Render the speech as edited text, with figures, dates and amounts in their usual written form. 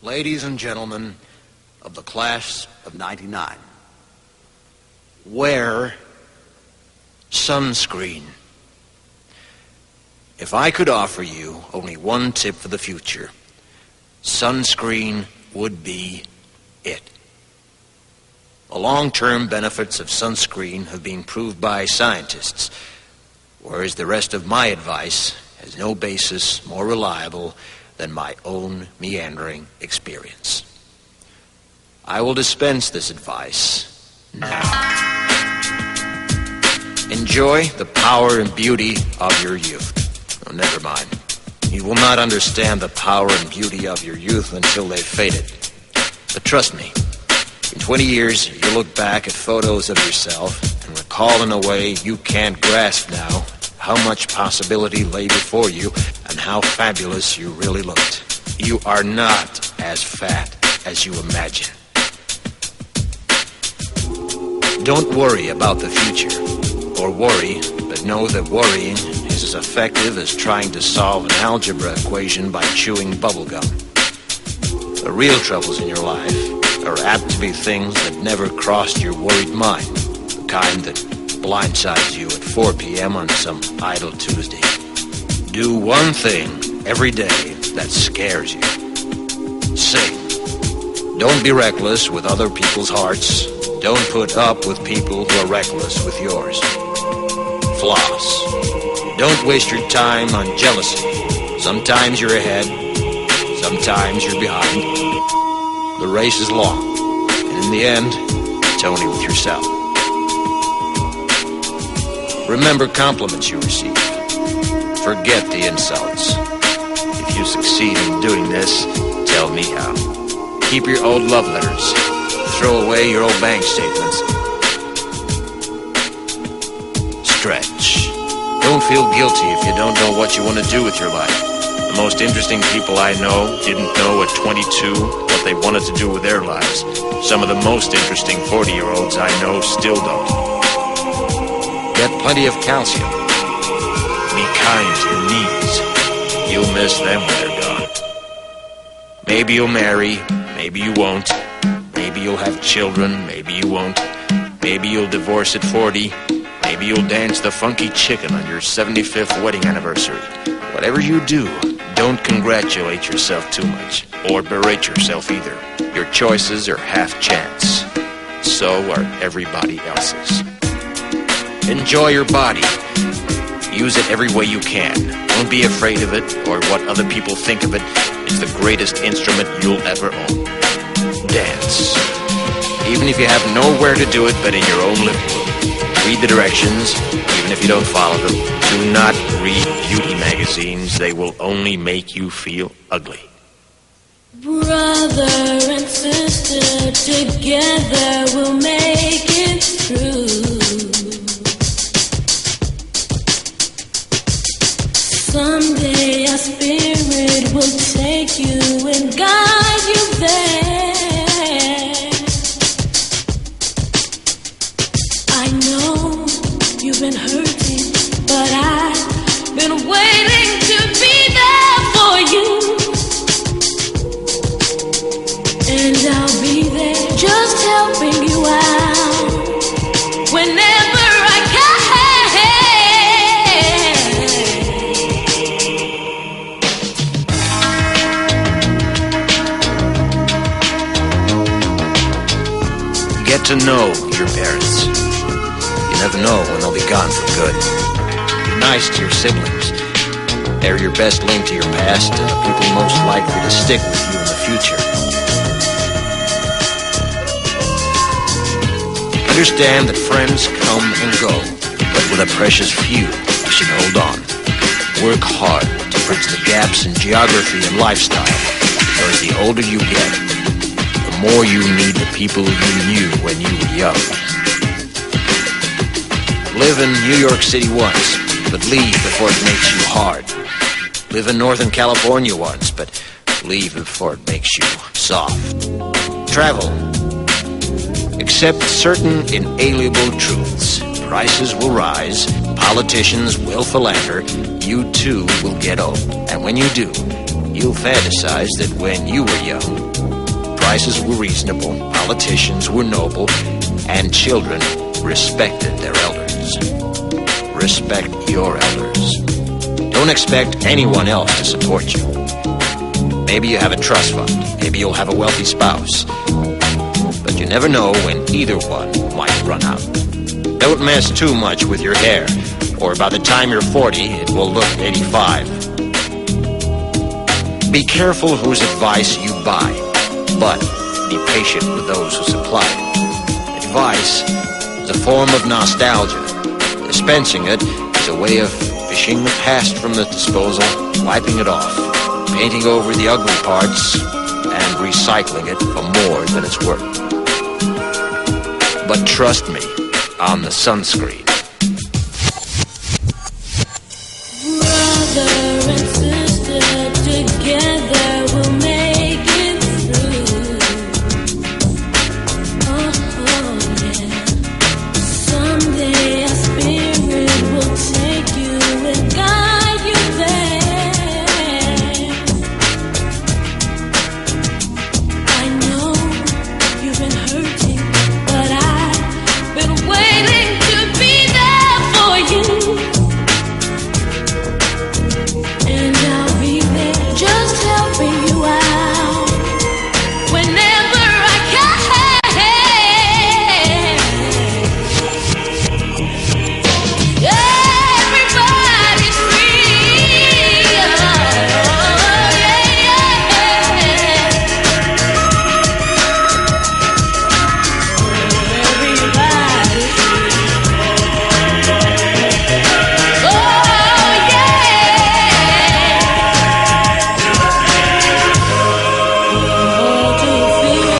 Ladies and gentlemen of the class of 99, wear sunscreen. If I could offer you only one tip for the future, sunscreen would be it. The long-term benefits of sunscreen have been proved by scientists, whereas the rest of my advice has no basis more reliable than my own meandering experience. I will dispense this advice now. Enjoy the power and beauty of your youth. Oh, never mind. You will not understand the power and beauty of your youth until they've faded. But trust me, in 20 years, you'll look back at photos of yourself and recall in a way you can't grasp now how much possibility lay before you and how fabulous you really looked. You are not as fat as you imagine. Don't worry about the future, or worry, but know that worrying is as effective as trying to solve an algebra equation by chewing bubblegum. The real troubles in your life are apt to be things that never crossed your worried mind, the kind that blindsides you at 4 p.m. on some idle Tuesday. Do one thing every day that scares you. Sing. Don't be reckless with other people's hearts. Don't put up with people who are reckless with yours. Floss. Don't waste your time on jealousy. Sometimes you're ahead, sometimes you're behind. The race is long, and in the end, it's only with yourself. Remember compliments you receive. Forget the insults. If you succeed in doing this, tell me how. Keep your old love letters. Throw away your old bank statements. Stretch. Don't feel guilty if you don't know what you want to do with your life. The most interesting people I know didn't know at 22 what they wanted to do with their lives. Some of the most interesting 40-year-olds I know still don't. Get plenty of calcium. Be kind to your knees. You'll miss them when they're gone. Maybe you'll marry, maybe you won't. Maybe you'll have children, maybe you won't. Maybe you'll divorce at 40. Maybe you'll dance the funky chicken on your 75th wedding anniversary. Whatever you do, don't congratulate yourself too much, or berate yourself either. Your choices are half chance. So are everybody else's. Enjoy your body. Use it every way you can. Don't be afraid of it or what other people think of it. It's the greatest instrument you'll ever own. Dance. Even if you have nowhere to do it but in your own living room. Read the directions, even if you don't follow them. Do not read beauty magazines. They will only make you feel ugly. Brother and sister, together we'll make it through. Someday our spirit will take you and guide you there. I know you've been hurting, but I've been waiting to be there for you. And I'll be there just helping you out whenever I can. Get to know your parents. You never know when they'll be gone for good. Be nice to your siblings. They're your best link to your past, people most likely to stick with you in the future. Understand that friends come and go, but with a precious few, you should hold on. Work hard to bridge the gaps in geography and lifestyle, because the older you get, the more you need the people you knew when you were young. Live in New York City once, but leave before it makes you hard. Live in Northern California once, but leave before it makes you soft. Travel. Accept certain inalienable truths. Prices will rise, politicians will philander, you too will get old. And when you do, you'll fantasize that when you were young, prices were reasonable, politicians were noble, and children respected their elders. Respect your elders. Don't expect anyone else to support you. Maybe you have a trust fund. Maybe you'll have a wealthy spouse. But you never know when either one might run out. Don't mess too much with your hair, or by the time you're 40, it will look 85. Be careful whose advice you buy, but be patient with those who supply it. Advice is a form of nostalgia. Dispensing it is a way of fishing the past from the disposal, wiping it off, painting over the ugly parts, and recycling it for more than it's worth. But trust me on the sunscreen. Brother.